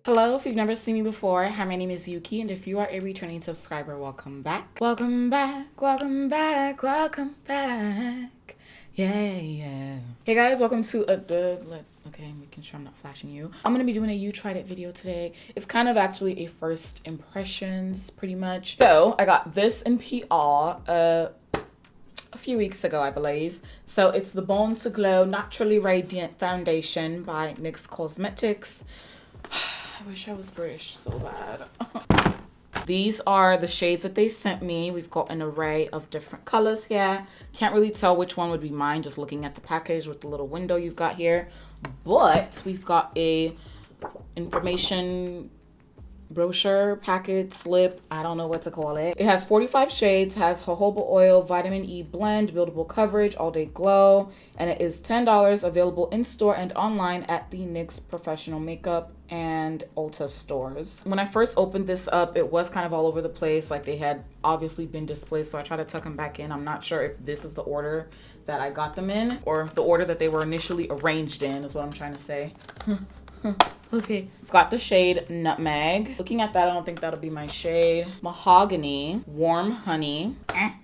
Hello, if you've never seen me before, hi, my name is Youkeyy, and if you are a returning subscriber, welcome back. Welcome back, welcome back, welcome back. Yeah. Hey guys, welcome to okay, making sure I'm not flashing you. I'm gonna be doing a You Tried It video today. It's kind of actually a first impressions, pretty much. So I got this in PR a few weeks ago, I believe. So it's the Born to Glow Naturally Radiant Foundation by NYX Cosmetics. I wish I was British so bad. These are the shades that they sent me. We've got an array of different colors here. Can't really tell which one would be mine just looking at the package with the little window you've got here. But we've got a information brochure, packet, slip, I don't know what to call it. It has 45 shades, has jojoba oil, vitamin E blend, buildable coverage, all day glow, and it is $10, available in store and online at the NYX Professional Makeup and Ulta stores. When I first opened this up, it was kind of all over the place, like they had obviously been displaced, so I tried to tuck them back in. I'm not sure if this is the order that I got them in or the order that they were initially arranged in is what I'm trying to say. Okay, I've got the shade Nutmeg. Looking at that, I don't think that'll be my shade. Mahogany, Warm Honey,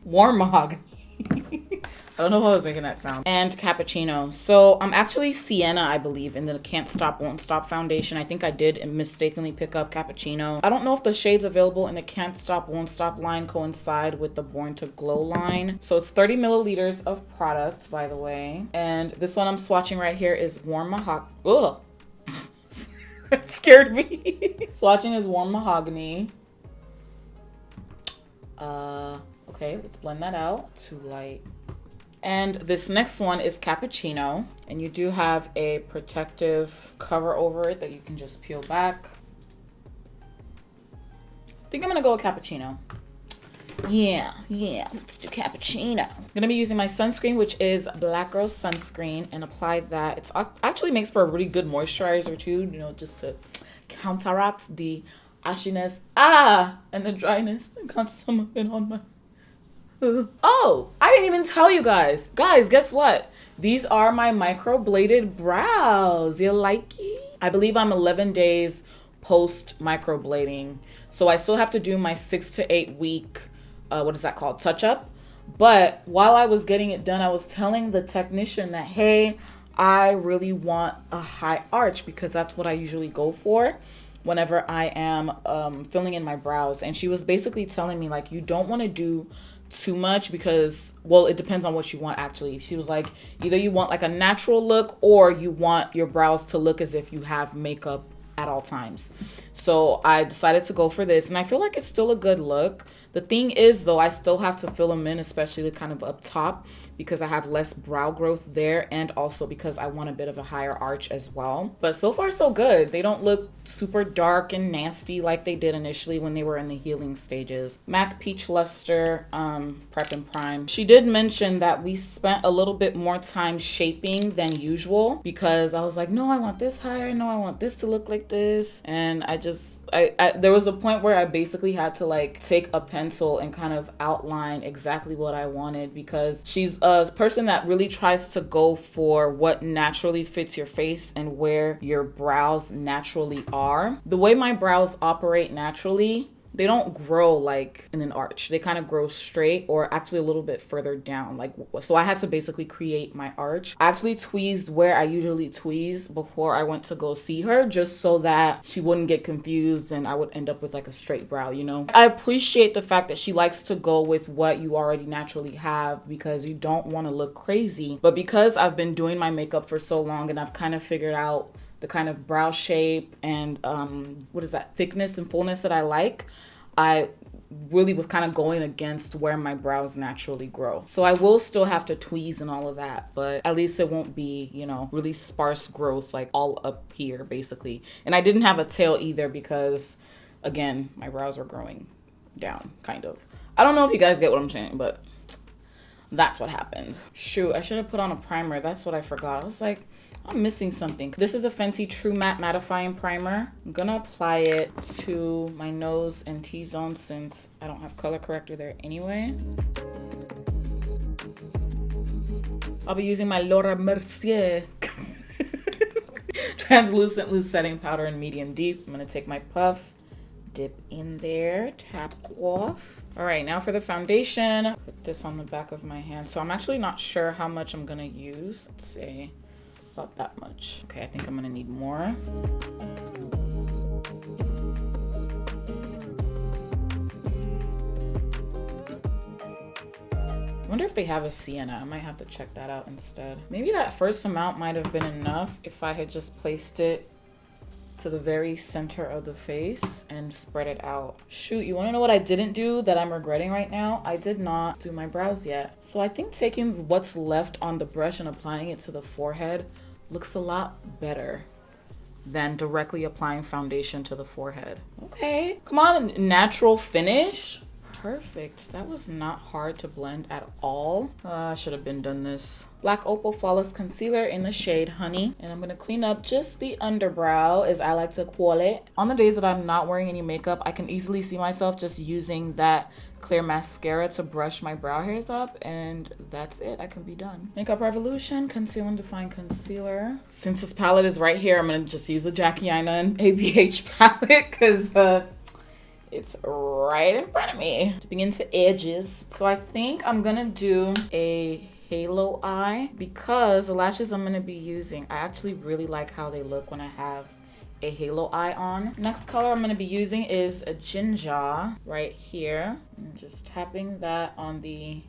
Warm Mahogany. I don't know how I was making that sound. And Cappuccino. So I'm actually Sienna, I believe, in the Can't Stop, Won't Stop foundation. I think I did mistakenly pick up Cappuccino. I don't know if the shades available in the Can't Stop, Won't Stop line coincide with the Born to Glow line. So it's 30 milliliters of product, by the way. And this one I'm swatching right here is Warm Mahogany. Ugh. It scared me. Swatching is Warm Mahogany. Okay, let's blend that out. Too light. And this next one is Cappuccino. And you do have a protective cover over it that you can just peel back. I think I'm gonna go with Cappuccino. Yeah, let's do Cappuccino. I'm gonna be using my sunscreen, which is Black Girl Sunscreen, and apply that. It actually makes for a really good moisturizer too, you know, just to counteract the ashiness, and the dryness. I got some of it on my... Oh, I didn't even tell you guys. Guys, guess what? These are my microbladed brows. You like it? I believe I'm 11 days post microblading, so I still have to do my 6 to 8 week what is that called, touch up. But while I was getting it done, I was telling the technician that, hey, I really want a high arch because that's what I usually go for whenever I am filling in my brows. And she was basically telling me, like, you don't want to do too much because, well, it depends on what you want. Actually, she was like, either you want like a natural look or you want your brows to look as if you have makeup at all times. So I decided to go for this, and I feel like it's still a good look. The thing is, though, I still have to fill them in, especially kind of up top, because I have less brow growth there, and also because I want a bit of a higher arch as well. But so far, so good. They don't look super dark and nasty like they did initially when they were in the healing stages. MAC Peach Luster Prep and Prime. She did mention that we spent a little bit more time shaping than usual because I was like, no, I want this higher. No, I want this to look like this. And I there was a point where I basically had to like take a pencil and kind of outline exactly what I wanted, because she's a person that really tries to go for what naturally fits your face and where your brows naturally are. The way my brows operate naturally, they don't grow like in an arch. They kind of grow straight, or actually a little bit further down. Like, so I had to basically create my arch. I actually tweezed where I usually tweeze before I went to go see her, just so that she wouldn't get confused and I would end up with like a straight brow, you know? I appreciate the fact that she likes to go with what you already naturally have, because you don't want to look crazy. But because I've been doing my makeup for so long and I've kind of figured out the kind of brow shape and what is that, thickness and fullness that I like, I really was kind of going against where my brows naturally grow. So I will still have to tweeze and all of that, but at least it won't be, you know, really sparse growth like all up here basically. And I didn't have a tail either because, again, my brows are growing down, kind of. I don't know if you guys get what I'm saying, but that's what happened. Shoot, I should have put on a primer. That's what I forgot. I was like, I'm missing something. This is a Fenty True Matte Mattifying Primer. I'm gonna apply it to my nose and T-zone since I don't have color corrector there anyway. I'll be using my Laura Mercier translucent loose setting powder in medium deep. I'm gonna take my puff, dip in there, tap off. All right, now for the foundation, put this on the back of my hand. So I'm actually not sure how much I'm gonna use. Let's say about that much. Okay, I think I'm gonna need more. I wonder if they have a sienna. I might have to check that out instead. Maybe that first amount might have been enough if I had just placed it to the very center of the face and spread it out. Shoot, you wanna know what I didn't do that I'm regretting right now? I did not do my brows yet. So I think taking what's left on the brush and applying it to the forehead looks a lot better than directly applying foundation to the forehead. Okay, come on, natural finish. Perfect. That was not hard to blend at all. I should have been done this. Black Opal Flawless Concealer in the shade Honey. And I'm going to clean up just the underbrow, as I like to call it. On the days that I'm not wearing any makeup, I can easily see myself just using that clear mascara to brush my brow hairs up. And that's it. I can be done. Makeup Revolution Conceal and Define Concealer. Since this palette is right here, I'm going to just use a Jackie Aina ABH palette because it's right in front of me. Dipping into edges. So I think I'm gonna do a halo eye because the lashes I'm gonna be using, I actually really like how they look when I have a halo eye on. Next color I'm gonna be using is a Ginger right here. I'm just tapping that on the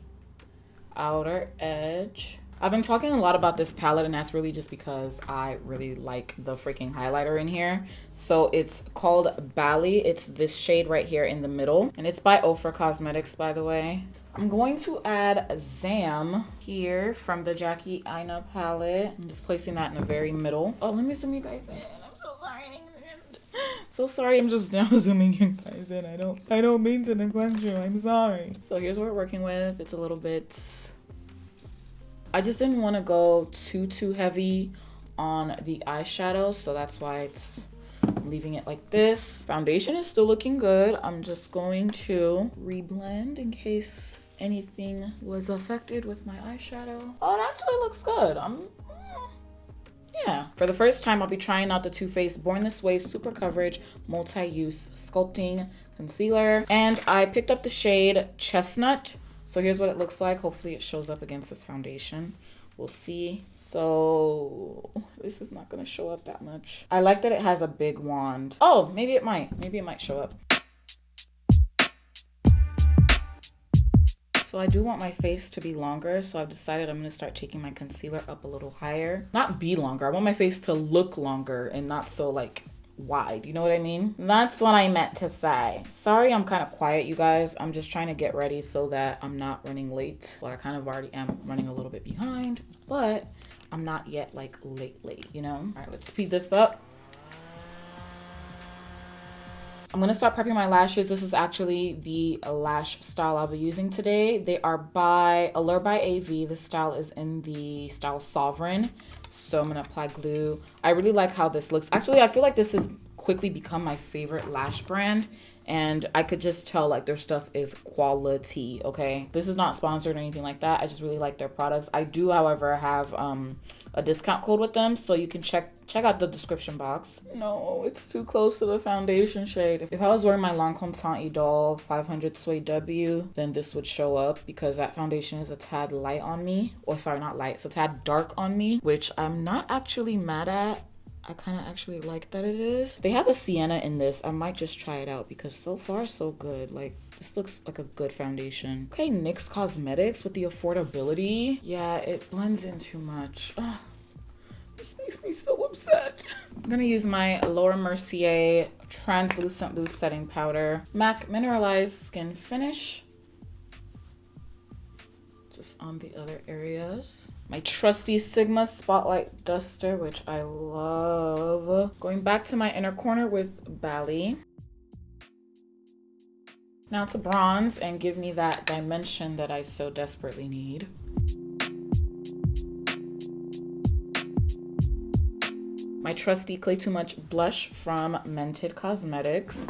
outer edge. I've been talking a lot about this palette, and that's really just because I really like the freaking highlighter in here. So it's called Bali. It's this shade right here in the middle, and it's by NYX Cosmetics, by the way. I'm going to add Zam here from the Jackie Aina palette. I'm just placing that in the very middle. Oh, let me zoom you guys in. I'm so sorry. So sorry, I'm just now zooming you guys in. I don't mean to neglect you. I'm sorry. So here's what we're working with. It's a little bit, I just didn't want to go too heavy on the eyeshadow, so that's why I'm leaving it like this. Foundation is still looking good. I'm just going to reblend in case anything was affected with my eyeshadow. Oh, it actually looks good. Yeah. For the first time, I'll be trying out the Too Faced Born This Way Super Coverage Multi-Use Sculpting Concealer. And I picked up the shade Chestnut. So here's what it looks like. Hopefully it shows up against this foundation. We'll see. So this is not gonna show up that much. I like that it has a big wand. Oh, maybe it might. Maybe it might show up. So I do want my face to be longer. So I've decided I'm gonna start taking my concealer up a little higher. Not be longer. I want my face to look longer and not so like wide, you know what I mean? That's what I meant to say. Sorry, I'm kind of quiet, you guys. I'm just trying to get ready so that I'm not running late. Well, I kind of already am running a little bit behind, but I'm not yet like late, you know? All right, let's speed this up. I'm gonna start prepping my lashes. This is actually the lash style I'll be using today. They are by Allure by AV. The style is in the style Sovereign. So I'm gonna apply glue. I really like how this looks. Actually, I feel like this has quickly become my favorite lash brand. And I could just tell like their stuff is quality, okay? This is not sponsored or anything like that. I just really like their products. I do, however, have a discount code with them, so you can check out the description box. No, it's too close to the foundation shade. If I was wearing my Lancome Teint Idole 500 Sway W, then this would show up because that foundation is a tad light on me. Or sorry, not light, it's a tad dark on me, which I'm not actually mad at. I kind of actually like that it is. They have a sienna in this. I might just try it out because so far so good. Like this looks like a good foundation. Okay, NYX Cosmetics with the affordability. Yeah, it blends in too much. Ugh, this makes me so upset. I'm gonna use my Laura Mercier translucent loose setting powder, MAC Mineralized Skin Finish. Just on the other areas. My trusty Sigma Spotlight Duster, which I love. Going back to my inner corner with Bali. Now to bronze and give me that dimension that I so desperately need. My trusty Clay Too Much blush from Mented Cosmetics.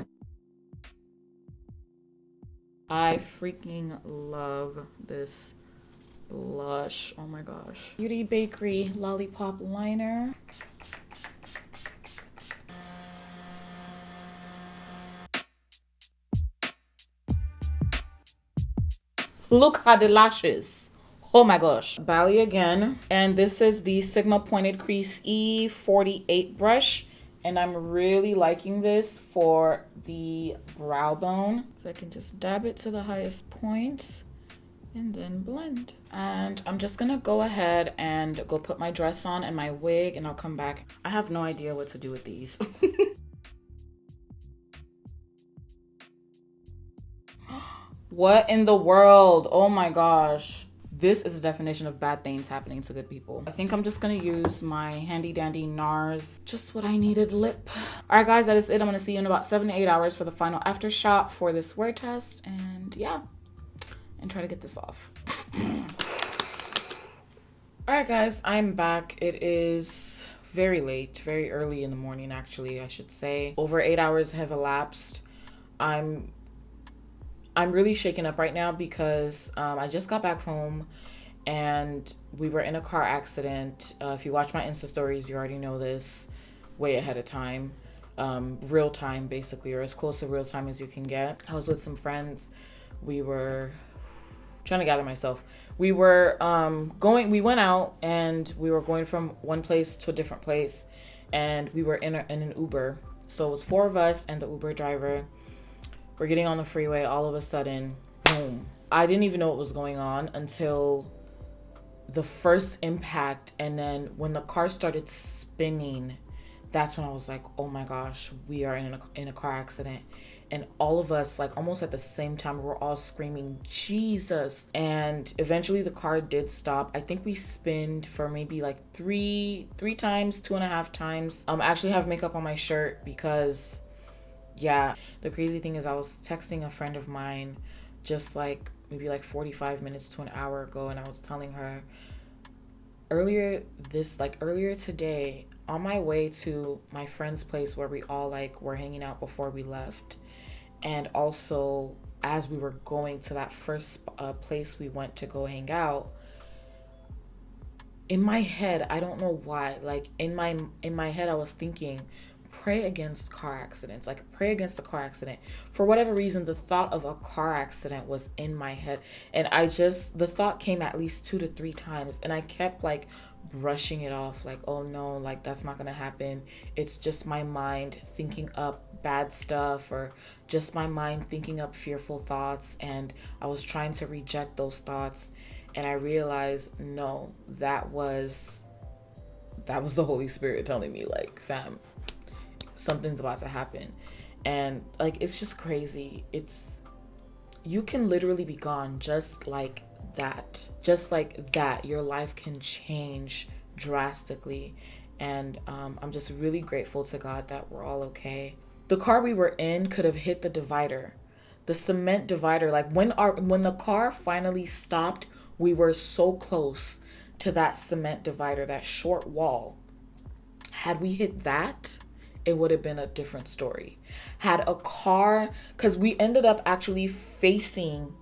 I freaking love this blush. Oh my gosh. Beauty Bakery Lollipop Liner. Look at the lashes. Oh my gosh. Bally again. And this is the Sigma Pointed Crease E48 brush. And I'm really liking this for the brow bone. So I can just dab it to the highest point and then blend. And I'm just gonna go ahead and go put my dress on and my wig, and I'll come back. I have no idea what to do with these. What in the world? Oh my gosh. This is a definition of bad things happening to good people. I think I'm just gonna use my handy dandy NARS, just what I needed lip. All right guys, that is it. I'm gonna see you in about 7 to 8 hours for the final after shot for this wear test. And yeah, and try to get this off. All right guys, I'm back. It is very late, very early in the morning actually, I should say. Over 8 hours have elapsed. I'm really shaken up right now because I just got back home and we were in a car accident. If you watch my Insta stories, you already know this way ahead of time. Real time basically, or as close to real time as you can get. I was with some friends. We were trying to gather myself. We were we went out and we were going from one place to a different place, and we were in an Uber. So it was 4 of us and the Uber driver. We're getting on the freeway, all of a sudden, boom. I didn't even know what was going on until the first impact, and then when the car started spinning, that's when I was like, oh my gosh, we are in a car accident. And all of us, like almost at the same time, we were all screaming, Jesus. And eventually the car did stop. I think we spinned for maybe like three times, 2.5 times. I actually have makeup on my shirt because, yeah. The crazy thing is I was texting a friend of mine just like maybe like 45 minutes to an hour ago, and I was telling her earlier today, on my way to my friend's place where we all like were hanging out before we left, and also as we were going to that first place we went to go hang out, in my head, I don't know why, like in my head I was thinking, pray against car accidents, like pray against a car accident. For whatever reason, the thought of a car accident was in my head, and the thought came at least 2 to 3 times, and I kept like brushing it off, like, oh no, like that's not gonna happen. It's just my mind thinking up bad stuff, or just my mind thinking up fearful thoughts, and I was trying to reject those thoughts. And I realized, no, that was the Holy Spirit telling me, like, fam, something's about to happen. And like, it's just crazy. You can literally be gone just like that. Your life can change drastically. And I'm just really grateful to God that we're all okay. The car we were in could have hit the divider, the cement divider. Like when the car finally stopped, we were so close to that cement divider, that short wall. Had we hit that, it would have been a different story. Had a car, because we ended up actually facing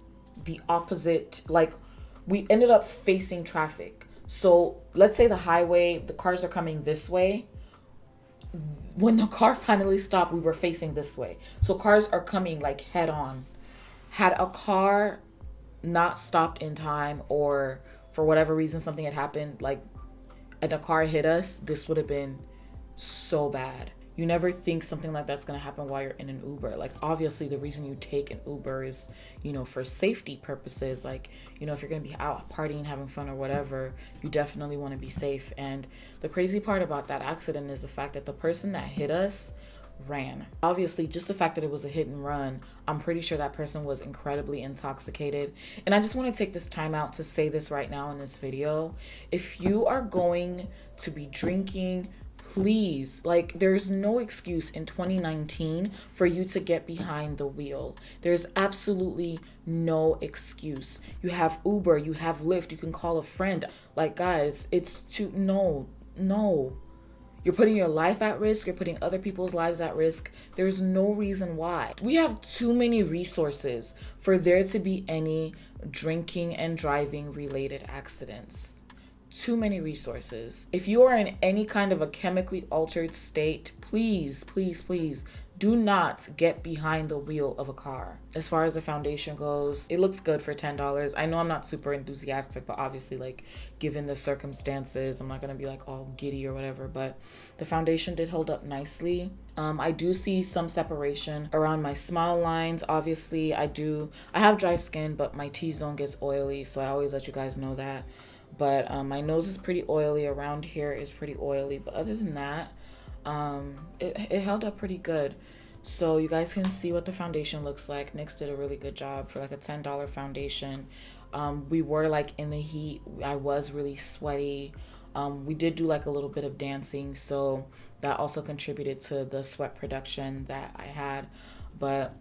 the opposite, like we ended up facing traffic. So let's say the highway, the cars are coming this way. When the car finally stopped, we were facing this way. So cars are coming like head on. Had a car not stopped in time, or for whatever reason something had happened, like, and a car hit us, this would have been so bad. You never think something like that's going to happen while you're in an Uber. Like, obviously the reason you take an Uber is, for safety purposes. Like, if you're going to be out partying, having fun or whatever, you definitely want to be safe. And the crazy part about that accident is the fact that the person that hit us ran. Obviously, just the fact that it was a hit and run, I'm pretty sure that person was incredibly intoxicated. And I just want to take this time out to say this right now in this video. If you are going to be drinking, please, like, there's no excuse in 2019 for you to get behind the wheel. There's absolutely no excuse. You have Uber, you have Lyft, you can call a friend. Like, guys, no. You're putting your life at risk. You're putting other people's lives at risk. There's no reason why. We have too many resources for there to be any drinking and driving related accidents. Too many resources. If you are in any kind of a chemically altered state, please, please, please do not get behind the wheel of a car. As far as the foundation goes, it looks good for $10. I know I'm not super enthusiastic, but obviously, like, given the circumstances, I'm not gonna be like all giddy or whatever, but the foundation did hold up nicely. I do see some separation around my smile lines. Obviously, I have dry skin, but my T-zone gets oily, so I always let you guys know that. But my nose is pretty oily. Around here is pretty oily, but other than that, it held up pretty good. So you guys can see what the foundation looks like. NYX did a really good job for like a $10 foundation. We were like in the heat. I was really sweaty. We did do like a little bit of dancing, so that also contributed to the sweat production that I had. But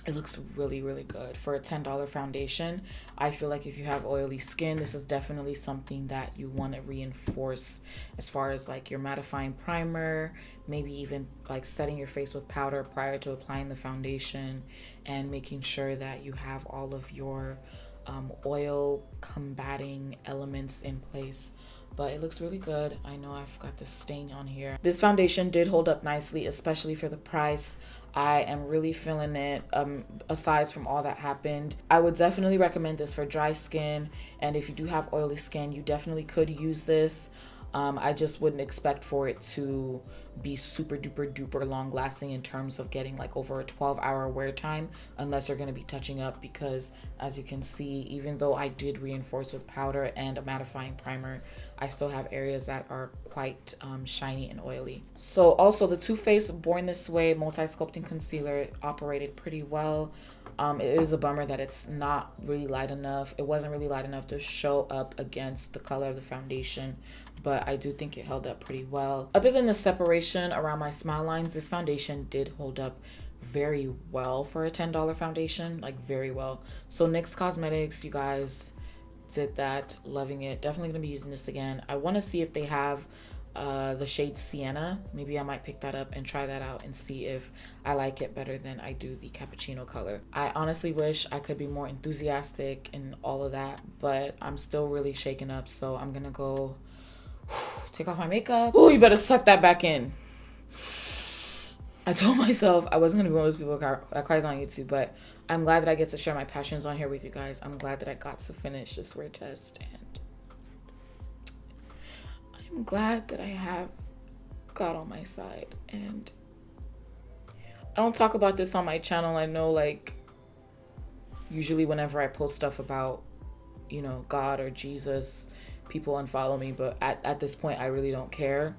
it looks really, really good for a $10 foundation. I feel like if you have oily skin, this is definitely something that you want to reinforce as far as like your mattifying primer, maybe even like setting your face with powder prior to applying the foundation, and making sure that you have all of your oil combating elements in place. But it looks really good. I know I've got this stain on here. This foundation did hold up nicely, especially for the price. I am really feeling it. Aside from all that happened, I would definitely recommend this for dry skin. And if you do have oily skin, you definitely could use this. I just wouldn't expect for it to be super duper duper long lasting in terms of getting like over a 12-hour wear time, unless you're going to be touching up, because as you can see, even though I did reinforce with powder and a mattifying primer, I still have areas that are quite shiny and oily. So also the Too Faced Born This Way multi-sculpting concealer operated pretty well. It is a bummer that it's not really light enough. It wasn't really light enough to show up against the color of the foundation, but I do think it held up pretty well. Other than the separation around my smile lines, this foundation did hold up very well for a $10 foundation, like very well. So NYX Cosmetics, you guys, did that. Loving it. Definitely gonna be using this again. I want to see if they have the shade Sienna. Maybe I might pick that up and try that out and see if I like it better than I do the cappuccino color. I honestly wish I could be more enthusiastic and all of that, but I'm still really shaken up, so I'm gonna go take off my makeup. Oh, you better suck that back in. I told myself I wasn't gonna be one of those people that cries on YouTube, but I'm glad that I get to share my passions on here with you guys. I'm glad that I got to finish this wear test, and I'm glad that I have God on my side. And I don't talk about this on my channel. I know, like, usually whenever I post stuff about, you know, God or Jesus, people unfollow me, but at this point I really don't care.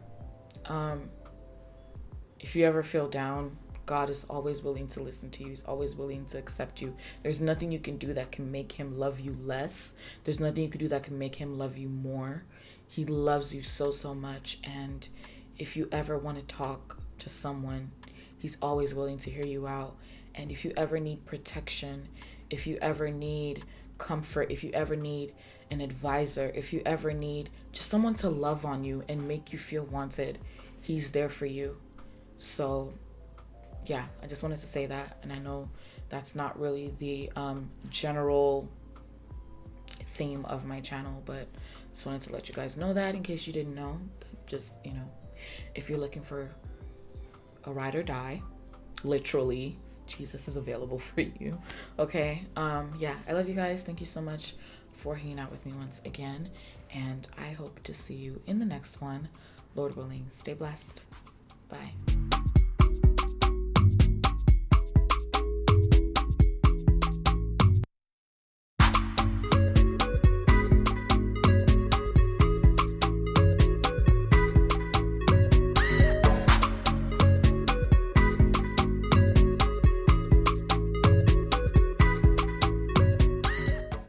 If you ever feel down, God is always willing to listen to you. He's always willing to accept you. There's nothing you can do that can make him love you less. There's nothing you can do that can make him love you more. He loves you so, so much. And if you ever want to talk to someone, he's always willing to hear you out. And if you ever need protection, if you ever need comfort, if you ever need an advisor, if you ever need just someone to love on you and make you feel wanted, he's there for you. So yeah, I just wanted to say that. And I know that's not really the general theme of my channel, but just wanted to let you guys know that in case you didn't know. Just, you know, if you're looking for a ride or die, literally, Jesus is available for you. Okay. Yeah, I love you guys. Thank you so much for hanging out with me once again, and I hope to see you in the next one. Lord willing. Stay blessed. Bye.